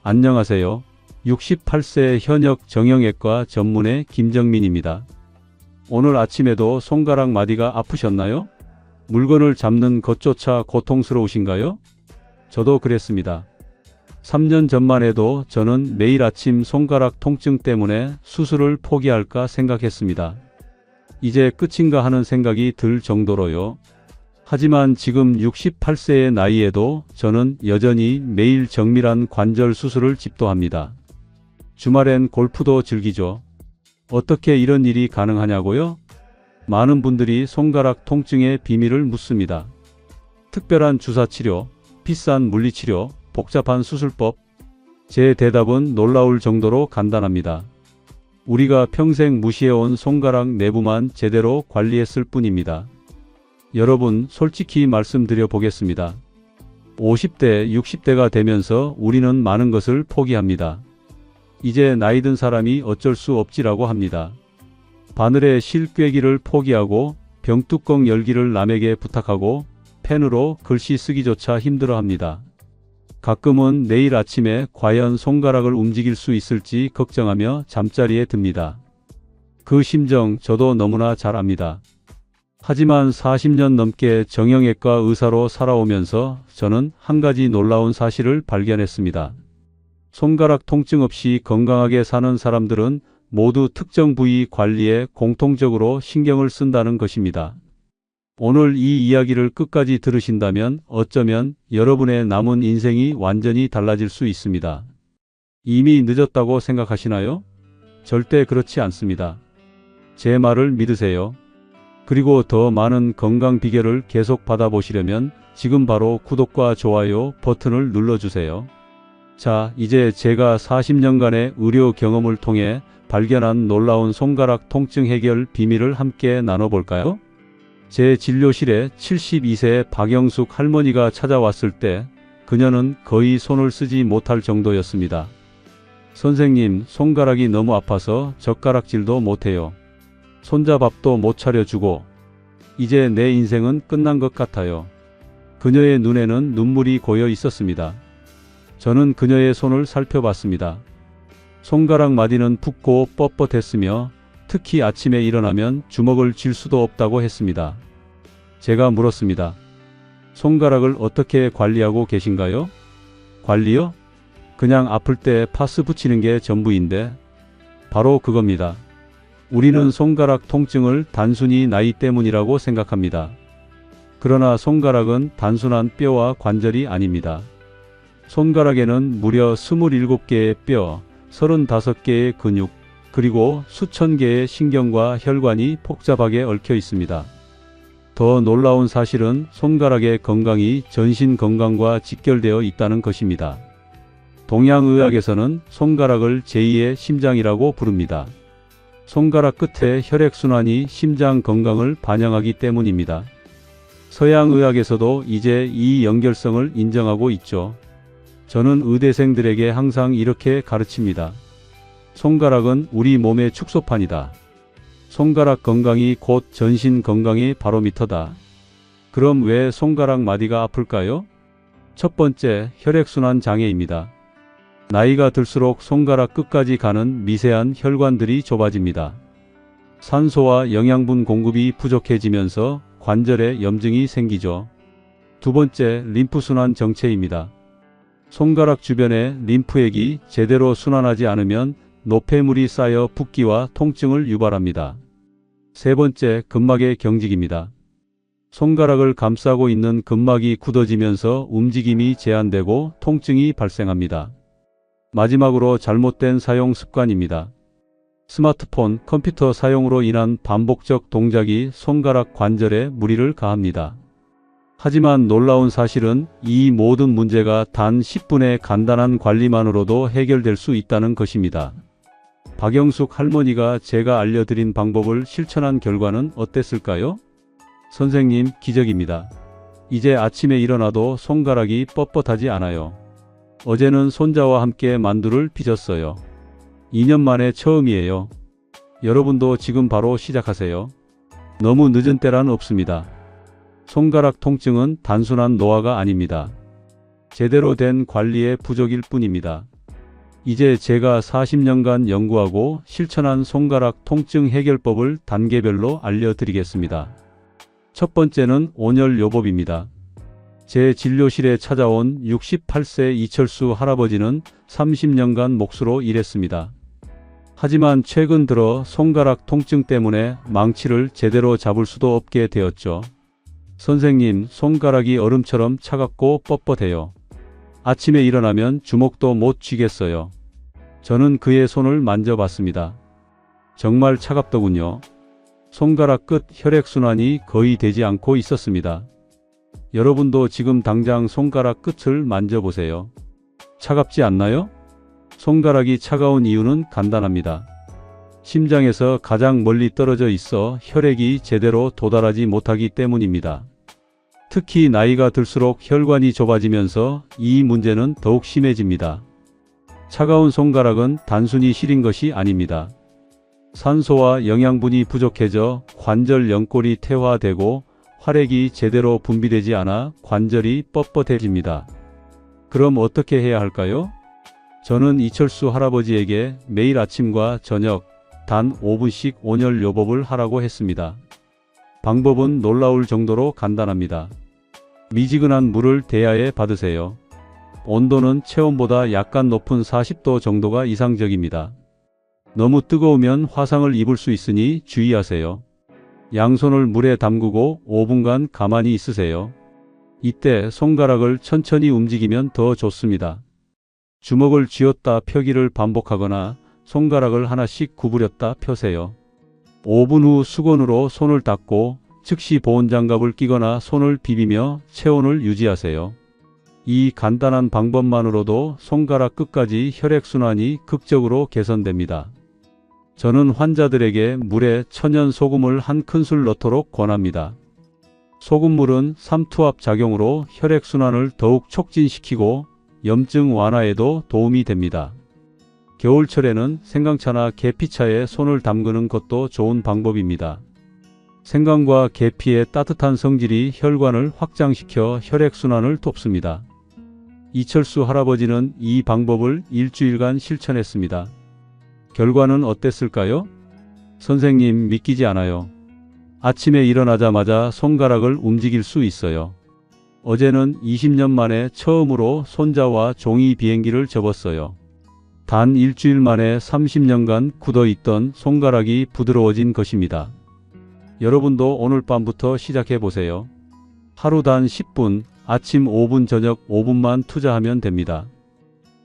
안녕하세요. 68세 현역 정형외과 전문의 김정민입니다. 오늘 아침에도 손가락 마디가 아프셨나요? 물건을 잡는 것조차 고통스러우신가요? 저도 그랬습니다. 3년 전만 해도 저는 매일 아침 손가락 통증 때문에 수술을 포기할까 생각했습니다. 이제 끝인가 하는 생각이 들 정도로요. 하지만 지금 68세의 나이에도 저는 여전히 매일 정밀한 관절 수술을 집도합니다. 주말엔 골프도 즐기죠. 어떻게 이런 일이 가능하냐고요? 많은 분들이 손가락 통증의 비밀을 묻습니다. 특별한 주사치료, 비싼 물리치료, 복잡한 수술법. 제 대답은 놀라울 정도로 간단합니다. 우리가 평생 무시해온 손가락 내부만 제대로 관리했을 뿐입니다. 여러분, 솔직히 말씀드려 보겠습니다. 50대, 60대가 되면서 우리는 많은 것을 포기합니다. 이제 나이 든 사람이 어쩔 수 없지라고 합니다. 바늘에 실 꿰기를 포기하고 병뚜껑 열기를 남에게 부탁하고 펜으로 글씨 쓰기조차 힘들어합니다. 가끔은 내일 아침에 과연 손가락을 움직일 수 있을지 걱정하며 잠자리에 듭니다. 그 심정 저도 너무나 잘 압니다. 하지만 40년 넘게 정형외과 의사로 살아오면서 저는 한 가지 놀라운 사실을 발견했습니다. 손가락 통증 없이 건강하게 사는 사람들은 모두 특정 부위 관리에 공통적으로 신경을 쓴다는 것입니다. 오늘 이 이야기를 끝까지 들으신다면 어쩌면 여러분의 남은 인생이 완전히 달라질 수 있습니다. 이미 늦었다고 생각하시나요? 절대 그렇지 않습니다. 제 말을 믿으세요. 그리고 더 많은 건강 비결을 계속 받아보시려면 지금 바로 구독과 좋아요 버튼을 눌러주세요. 자, 이제 제가 40년간의 의료 경험을 통해 발견한 놀라운 손가락 통증 해결 비밀을 함께 나눠볼까요? 제 진료실에 72세 박영숙 할머니가 찾아왔을 때 그녀는 거의 손을 쓰지 못할 정도였습니다. 선생님, 손가락이 너무 아파서 젓가락질도 못해요. 손자밥도 못 차려주고 이제 내 인생은 끝난 것 같아요. 그녀의 눈에는 눈물이 고여 있었습니다. 저는 그녀의 손을 살펴봤습니다. 손가락 마디는 붓고 뻣뻣했으며 특히 아침에 일어나면 주먹을 쥘 수도 없다고 했습니다. 제가 물었습니다. 손가락을 어떻게 관리하고 계신가요? 관리요? 그냥 아플 때 파스 붙이는 게 전부인데. 바로 그겁니다. 우리는 손가락 통증을 단순히 나이 때문이라고 생각합니다. 그러나 손가락은 단순한 뼈와 관절이 아닙니다. 손가락에는 무려 27개의 뼈, 35개의 근육, 그리고 수천 개의 신경과 혈관이 복잡하게 얽혀 있습니다. 더 놀라운 사실은 손가락의 건강이 전신 건강과 직결되어 있다는 것입니다. 동양의학에서는 손가락을 제2의 심장이라고 부릅니다. 손가락 끝에 혈액순환이 심장 건강을 반영하기 때문입니다. 서양의학에서도 이제 이 연결성을 인정하고 있죠. 저는 의대생들에게 항상 이렇게 가르칩니다. 손가락은 우리 몸의 축소판이다. 손가락 건강이 곧 전신 건강의 바로미터다. 그럼 왜 손가락 마디가 아플까요? 첫 번째, 혈액순환 장애입니다. 나이가 들수록 손가락 끝까지 가는 미세한 혈관들이 좁아집니다. 산소와 영양분 공급이 부족해지면서 관절에 염증이 생기죠. 두 번째, 림프순환 정체입니다. 손가락 주변에 림프액이 제대로 순환하지 않으면 노폐물이 쌓여 붓기와 통증을 유발합니다. 세 번째, 근막의 경직입니다. 손가락을 감싸고 있는 근막이 굳어지면서 움직임이 제한되고 통증이 발생합니다. 마지막으로 잘못된 사용 습관입니다. 스마트폰, 컴퓨터 사용으로 인한 반복적 동작이 손가락 관절에 무리를 가합니다. 하지만 놀라운 사실은 이 모든 문제가 단 10분의 간단한 관리만으로도 해결될 수 있다는 것입니다. 박영숙 할머니가 제가 알려드린 방법을 실천한 결과는 어땠을까요? 선생님, 기적입니다. 이제 아침에 일어나도 손가락이 뻣뻣하지 않아요. 어제는 손자와 함께 만두를 빚었어요. 2년 만에 처음이에요. 여러분도 지금 바로 시작하세요. 너무 늦은 때란 없습니다. 손가락 통증은 단순한 노화가 아닙니다. 제대로 된 관리의 부족일 뿐입니다. 이제 제가 40년간 연구하고 실천한 손가락 통증 해결법을 단계별로 알려드리겠습니다. 첫 번째는 온열요법입니다. 제 진료실에 찾아온 68세 이철수 할아버지는 30년간 몫으로 일했습니다. 하지만 최근 들어 손가락 통증 때문에 망치를 제대로 잡을 수도 없게 되었죠. 선생님, 손가락이 얼음처럼 차갑고 뻣뻣해요. 아침에 일어나면 주먹도 못 쥐겠어요. 저는 그의 손을 만져봤습니다. 정말 차갑더군요. 손가락 끝 혈액순환이 거의 되지 않고 있었습니다. 여러분도 지금 당장 손가락 끝을 만져보세요. 차갑지 않나요? 손가락이 차가운 이유는 간단합니다. 심장에서 가장 멀리 떨어져 있어 혈액이 제대로 도달하지 못하기 때문입니다. 특히 나이가 들수록 혈관이 좁아지면서 이 문제는 더욱 심해집니다. 차가운 손가락은 단순히 시린 것이 아닙니다. 산소와 영양분이 부족해져 관절 연골이 퇴화되고 활액이 제대로 분비되지 않아 관절이 뻣뻣해집니다. 그럼 어떻게 해야 할까요? 저는 이철수 할아버지에게 매일 아침과 저녁 단 5분씩 온열요법을 하라고 했습니다. 방법은 놀라울 정도로 간단합니다. 미지근한 물을 대야에 받으세요. 온도는 체온보다 약간 높은 40도 정도가 이상적입니다. 너무 뜨거우면 화상을 입을 수 있으니 주의하세요. 양손을 물에 담그고 5분간 가만히 있으세요. 이때 손가락을 천천히 움직이면 더 좋습니다. 주먹을 쥐었다 펴기를 반복하거나 손가락을 하나씩 구부렸다 펴세요. 5분 후 수건으로 손을 닦고 즉시 보온장갑을 끼거나 손을 비비며 체온을 유지하세요. 이 간단한 방법만으로도 손가락 끝까지 혈액순환이 극적으로 개선됩니다. 저는 환자들에게 물에 천연 소금을 한 큰술 넣도록 권합니다. 소금물은 삼투압 작용으로 혈액순환을 더욱 촉진시키고 염증 완화에도 도움이 됩니다. 겨울철에는 생강차나 계피차에 손을 담그는 것도 좋은 방법입니다. 생강과 계피의 따뜻한 성질이 혈관을 확장시켜 혈액순환을 돕습니다. 이철수 할아버지는 이 방법을 일주일간 실천했습니다. 결과는 어땠을까요? 선생님, 믿기지 않아요. 아침에 일어나자마자 손가락을 움직일 수 있어요. 어제는 20년 만에 처음으로 손자와 종이 비행기를 접었어요. 단 일주일 만에 30년간 굳어있던 손가락이 부드러워진 것입니다. 여러분도 오늘 밤부터 시작해보세요. 하루 단 10분, 아침 5분, 저녁 5분만 투자하면 됩니다.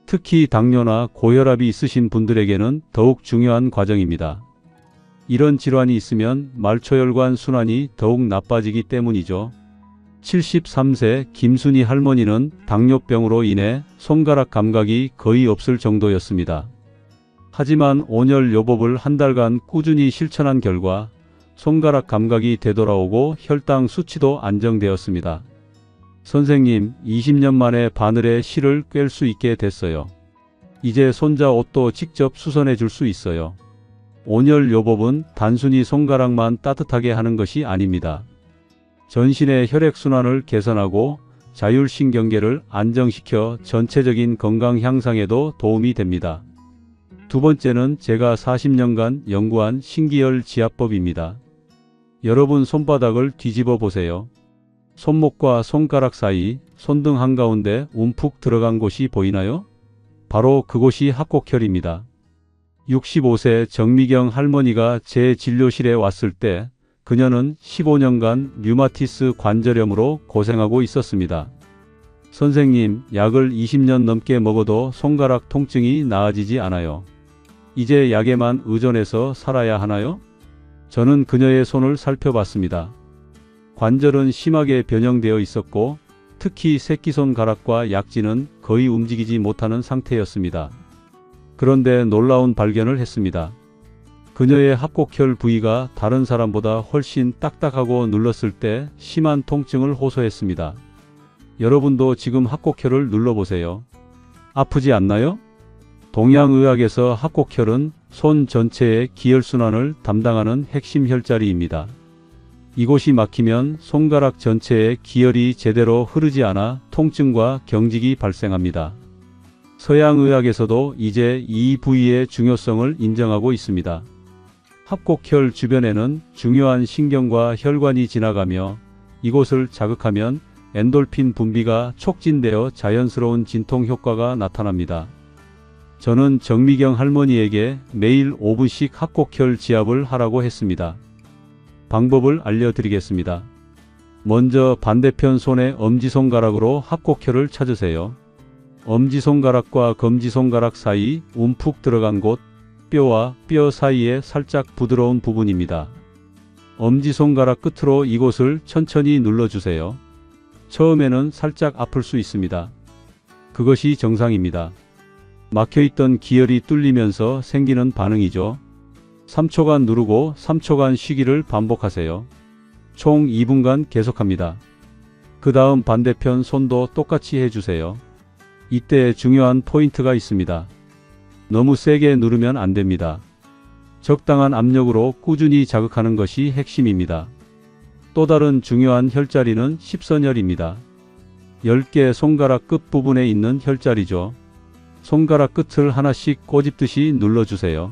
특히 당뇨나 고혈압이 있으신 분들에게는 더욱 중요한 과정입니다. 이런 질환이 있으면 말초혈관 순환이 더욱 나빠지기 때문이죠. 73세 김순희 할머니는 당뇨병으로 인해 손가락 감각이 거의 없을 정도였습니다. 하지만 온열요법을 한 달간 꾸준히 실천한 결과 손가락 감각이 되돌아오고 혈당 수치도 안정되었습니다. 선생님, 20년 만에 바늘에 실을 꿰을 수 있게 됐어요. 이제 손자 옷도 직접 수선해 줄 수 있어요. 온열요법은 단순히 손가락만 따뜻하게 하는 것이 아닙니다. 전신의 혈액순환을 개선하고 자율신경계를 안정시켜 전체적인 건강 향상에도 도움이 됩니다. 두 번째는 제가 40년간 연구한 신기열 지압법입니다. 여러분 손바닥을 뒤집어 보세요. 손목과 손가락 사이, 손등 한가운데 움푹 들어간 곳이 보이나요? 바로 그곳이 합곡혈입니다. 65세 정미경 할머니가 제 진료실에 왔을 때 그녀는 15년간 류마티스 관절염으로 고생하고 있었습니다. 선생님, 약을 20년 넘게 먹어도 손가락 통증이 나아지지 않아요. 이제 약에만 의존해서 살아야 하나요? 저는 그녀의 손을 살펴봤습니다. 관절은 심하게 변형되어 있었고 특히 새끼손가락과 약지는 거의 움직이지 못하는 상태였습니다. 그런데 놀라운 발견을 했습니다. 그녀의 합곡혈 부위가 다른 사람보다 훨씬 딱딱하고 눌렀을 때 심한 통증을 호소했습니다. 여러분도 지금 합곡혈을 눌러보세요. 아프지 않나요? 동양의학에서 합곡혈은 손 전체의 기혈순환을 담당하는 핵심 혈자리입니다. 이곳이 막히면 손가락 전체에 기혈이 제대로 흐르지 않아 통증과 경직이 발생합니다. 서양의학에서도 이제 이 부위의 중요성을 인정하고 있습니다. 합곡혈 주변에는 중요한 신경과 혈관이 지나가며 이곳을 자극하면 엔돌핀 분비가 촉진되어 자연스러운 진통 효과가 나타납니다. 저는 정미경 할머니에게 매일 5분씩 합곡혈 지압을 하라고 했습니다. 방법을 알려드리겠습니다. 먼저 반대편 손의 엄지손가락으로 합곡혈을 찾으세요. 엄지손가락과 검지손가락 사이 움푹 들어간 곳, 뼈와 뼈 사이에 살짝 부드러운 부분입니다. 엄지손가락 끝으로 이곳을 천천히 눌러주세요. 처음에는 살짝 아플 수 있습니다. 그것이 정상입니다. 막혀있던 기혈이 뚫리면서 생기는 반응이죠. 3초간 누르고 3초간 쉬기를 반복하세요. 총 2분간 계속합니다. 그 다음 반대편 손도 똑같이 해주세요. 이때 중요한 포인트가 있습니다. 너무 세게 누르면 안 됩니다. 적당한 압력으로 꾸준히 자극하는 것이 핵심입니다. 또 다른 중요한 혈자리는 십선혈입니다. 10개 손가락 끝 부분에 있는 혈자리죠. 손가락 끝을 하나씩 꼬집듯이 눌러주세요.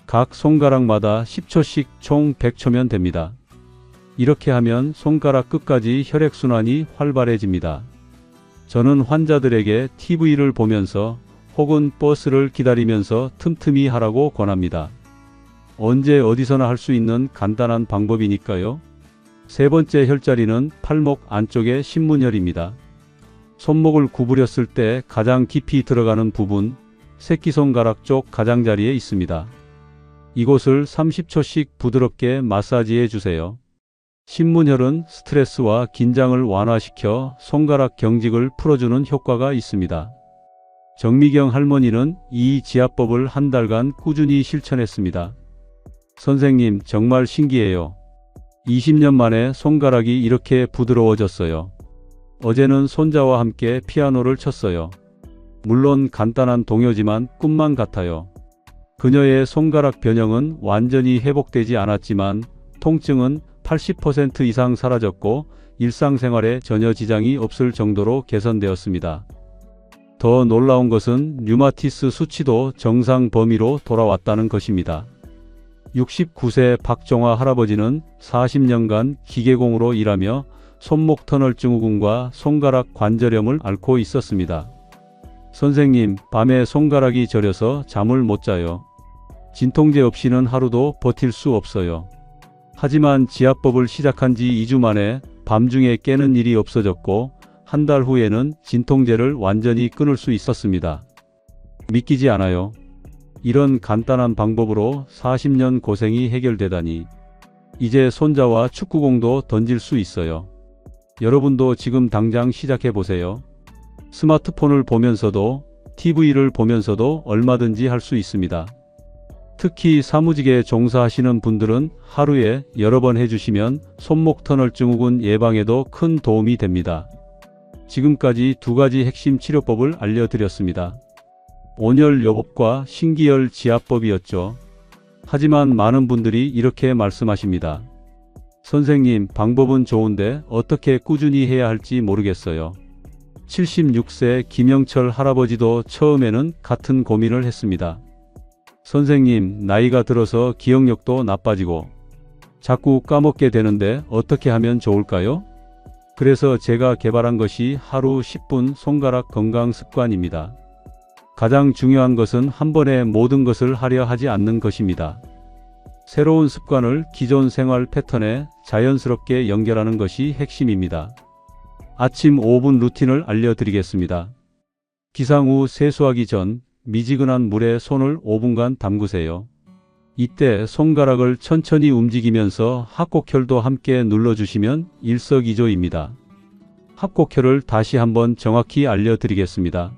각 손가락마다 10초씩 총 100초면 됩니다. 이렇게 하면 손가락 끝까지 혈액순환이 활발해집니다. 저는 환자들에게 TV를 보면서 혹은 버스를 기다리면서 틈틈이 하라고 권합니다. 언제 어디서나 할 수 있는 간단한 방법이니까요. 세 번째 혈자리는 팔목 안쪽의 신문혈입니다. 손목을 구부렸을 때 가장 깊이 들어가는 부분, 새끼손가락 쪽 가장자리에 있습니다. 이곳을 30초씩 부드럽게 마사지해 주세요. 신문혈은 스트레스와 긴장을 완화시켜 손가락 경직을 풀어주는 효과가 있습니다. 정미경 할머니는 이 지압법을 한 달간 꾸준히 실천했습니다. 선생님, 정말 신기해요. 20년 만에 손가락이 이렇게 부드러워졌어요. 어제는 손자와 함께 피아노를 쳤어요. 물론 간단한 동요지만 꿈만 같아요. 그녀의 손가락 변형은 완전히 회복되지 않았지만 통증은 80% 이상 사라졌고 일상생활에 전혀 지장이 없을 정도로 개선되었습니다. 더 놀라운 것은 류마티스 수치도 정상 범위로 돌아왔다는 것입니다. 69세 박종화 할아버지는 40년간 기계공으로 일하며 손목 터널 증후군과 손가락 관절염을 앓고 있었습니다. 선생님, 밤에 손가락이 저려서 잠을 못 자요. 진통제 없이는 하루도 버틸 수 없어요. 하지만 지압법을 시작한 지 2주 만에 밤중에 깨는 일이 없어졌고 한 달 후에는 진통제를 완전히 끊을 수 있었습니다. 믿기지 않아요. 이런 간단한 방법으로 40년 고생이 해결되다니. 이제 손자와 축구공도 던질 수 있어요. 여러분도 지금 당장 시작해 보세요. 스마트폰을 보면서도 TV를 보면서도 얼마든지 할 수 있습니다. 특히 사무직에 종사하시는 분들은 하루에 여러 번 해주시면 손목 터널 증후군 예방에도 큰 도움이 됩니다. 지금까지 두 가지 핵심 치료법을 알려드렸습니다. 온열 요법과 신기혈 지압법이었죠. 하지만 많은 분들이 이렇게 말씀하십니다. 선생님, 방법은 좋은데 어떻게 꾸준히 해야 할지 모르겠어요. 76세 김영철 할아버지도 처음에는 같은 고민을 했습니다. 선생님, 나이가 들어서 기억력도 나빠지고 자꾸 까먹게 되는데 어떻게 하면 좋을까요? 그래서 제가 개발한 것이 하루 10분 손가락 건강 습관입니다. 가장 중요한 것은 한 번에 모든 것을 하려 하지 않는 것입니다. 새로운 습관을 기존 생활 패턴에 자연스럽게 연결하는 것이 핵심입니다. 아침 5분 루틴을 알려드리겠습니다. 기상 후 세수하기 전 미지근한 물에 손을 5분간 담그세요. 이때 손가락을 천천히 움직이면서 합곡혈도 함께 눌러주시면 일석이조입니다. 합곡혈을 다시 한번 정확히 알려드리겠습니다.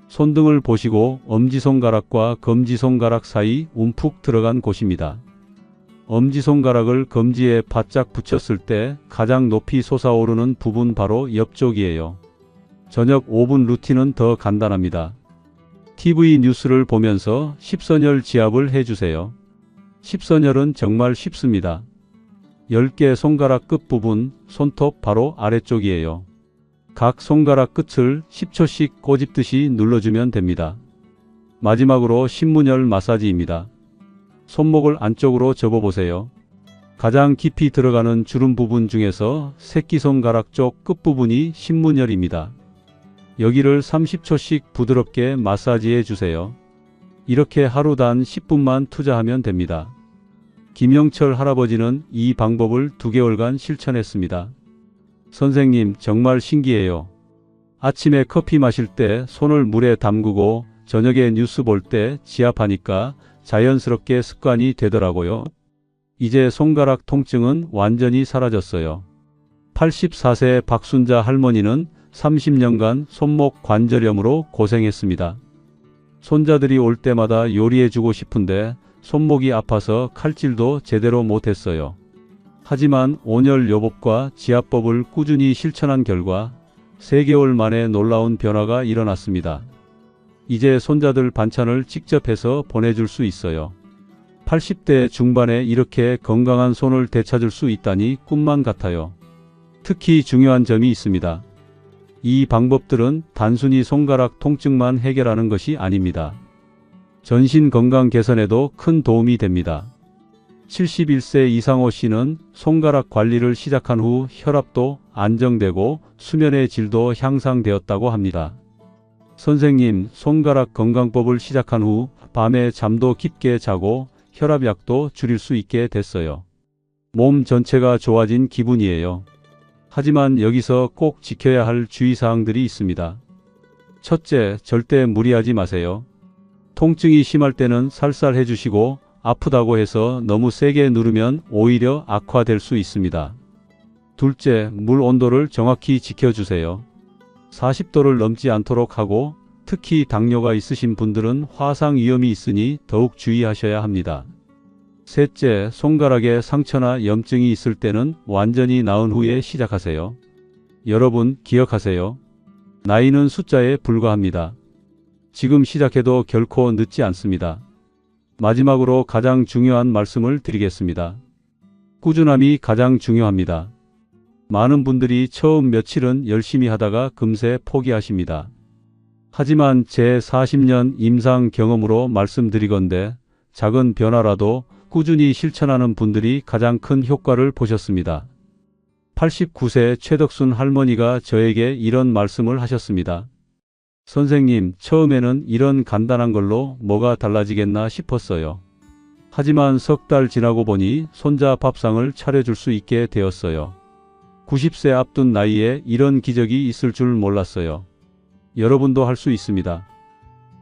손등을 보시고 엄지손가락과 검지손가락 사이 움푹 들어간 곳입니다. 엄지손가락을 검지에 바짝 붙였을 때 가장 높이 솟아오르는 부분 바로 옆쪽이에요. 저녁 5분 루틴은 더 간단합니다. TV 뉴스를 보면서 십선혈 지압을 해주세요. 십선혈은 정말 쉽습니다. 10개 손가락 끝부분, 손톱 바로 아래쪽이에요. 각 손가락 끝을 10초씩 꼬집듯이 눌러주면 됩니다. 마지막으로 신문열 마사지입니다. 손목을 안쪽으로 접어보세요. 가장 깊이 들어가는 주름 부분 중에서 새끼손가락 쪽 끝부분이 신문열입니다. 여기를 30초씩 부드럽게 마사지해 주세요. 이렇게 하루 단 10분만 투자하면 됩니다. 김영철 할아버지는 이 방법을 2개월간 실천했습니다. 선생님, 정말 신기해요. 아침에 커피 마실 때 손을 물에 담그고 저녁에 뉴스 볼 때 지압하니까 자연스럽게 습관이 되더라고요. 이제 손가락 통증은 완전히 사라졌어요. 84세 박순자 할머니는 30년간 손목 관절염으로 고생했습니다. 손자들이 올 때마다 요리해주고 싶은데 손목이 아파서 칼질도 제대로 못했어요. 하지만 온열 요법과 지압법을 꾸준히 실천한 결과 3개월 만에 놀라운 변화가 일어났습니다. 이제 손자들 반찬을 직접 해서 보내줄 수 있어요. 80대 중반에 이렇게 건강한 손을 되찾을 수 있다니 꿈만 같아요. 특히 중요한 점이 있습니다. 이 방법들은 단순히 손가락 통증만 해결하는 것이 아닙니다. 전신 건강 개선에도 큰 도움이 됩니다. 71세 이상호 씨는 손가락 관리를 시작한 후 혈압도 안정되고 수면의 질도 향상되었다고 합니다. 선생님, 손가락 건강법을 시작한 후 밤에 잠도 깊게 자고 혈압약도 줄일 수 있게 됐어요. 몸 전체가 좋아진 기분이에요. 하지만 여기서 꼭 지켜야 할 주의사항들이 있습니다. 첫째, 절대 무리하지 마세요. 통증이 심할 때는 살살 해주시고 아프다고 해서 너무 세게 누르면 오히려 악화될 수 있습니다. 둘째, 물 온도를 정확히 지켜주세요. 40도를 넘지 않도록 하고 특히 당뇨가 있으신 분들은 화상 위험이 있으니 더욱 주의하셔야 합니다. 셋째, 손가락에 상처나 염증이 있을 때는 완전히 나은 후에 시작하세요. 여러분, 기억하세요. 나이는 숫자에 불과합니다. 지금 시작해도 결코 늦지 않습니다. 마지막으로 가장 중요한 말씀을 드리겠습니다. 꾸준함이 가장 중요합니다. 많은 분들이 처음 며칠은 열심히 하다가 금세 포기하십니다. 하지만 제 40년 임상 경험으로 말씀드리건대 작은 변화라도 꾸준히 실천하는 분들이 가장 큰 효과를 보셨습니다. 89세 최덕순 할머니가 저에게 이런 말씀을 하셨습니다. 선생님, 처음에는 이런 간단한 걸로 뭐가 달라지겠나 싶었어요. 하지만 석 달 지나고 보니 손자 밥상을 차려줄 수 있게 되었어요. 90세 앞둔 나이에 이런 기적이 있을 줄 몰랐어요. 여러분도 할 수 있습니다.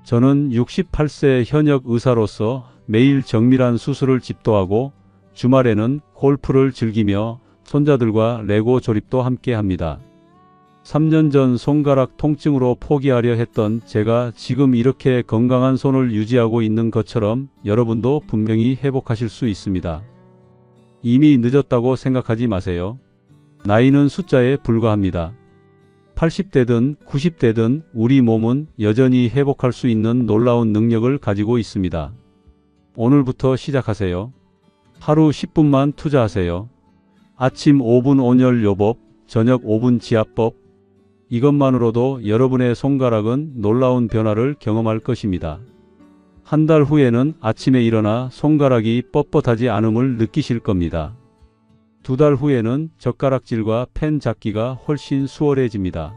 저는 68세 현역 의사로서 매일 정밀한 수술을 집도하고 주말에는 골프를 즐기며 손자들과 레고 조립도 함께 합니다. 3년 전 손가락 통증으로 포기하려 했던 제가 지금 이렇게 건강한 손을 유지하고 있는 것처럼 여러분도 분명히 회복하실 수 있습니다. 이미 늦었다고 생각하지 마세요. 나이는 숫자에 불과합니다. 80대든 90대든 우리 몸은 여전히 회복할 수 있는 놀라운 능력을 가지고 있습니다. 오늘부터 시작하세요. 하루 10분만 투자하세요. 아침 5분 온열 요법, 저녁 5분 지압법. 이것만으로도 여러분의 손가락은 놀라운 변화를 경험할 것입니다. 한 달 후에는 아침에 일어나 손가락이 뻣뻣하지 않음을 느끼실 겁니다. 2달 후에는 젓가락질과 펜 잡기가 훨씬 수월해집니다.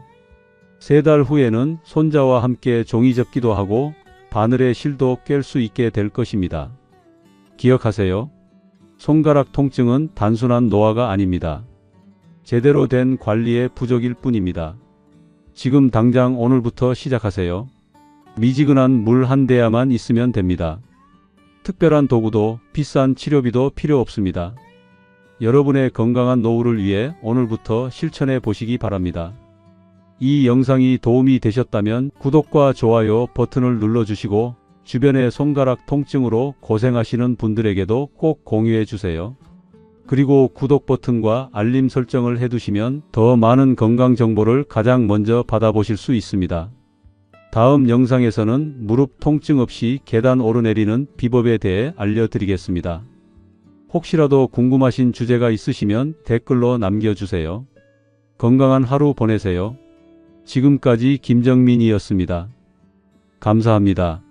3달 후에는 손자와 함께 종이 접기도 하고 바늘에 실도 꿰 수 있게 될 것입니다. 기억하세요. 손가락 통증은 단순한 노화가 아닙니다. 제대로 된 관리의 부족일 뿐입니다. 지금 당장 오늘부터 시작하세요. 미지근한 물 한 대야만 있으면 됩니다. 특별한 도구도 비싼 치료비도 필요 없습니다. 여러분의 건강한 노후를 위해 오늘부터 실천해 보시기 바랍니다. 이 영상이 도움이 되셨다면 구독과 좋아요 버튼을 눌러주시고 주변의 손가락 통증으로 고생하시는 분들에게도 꼭 공유해 주세요. 그리고 구독 버튼과 알림 설정을 해두시면 더 많은 건강 정보를 가장 먼저 받아보실 수 있습니다. 다음 영상에서는 무릎 통증 없이 계단 오르내리는 비법에 대해 알려드리겠습니다. 혹시라도 궁금하신 주제가 있으시면 댓글로 남겨주세요. 건강한 하루 보내세요. 지금까지 김정민이었습니다. 감사합니다.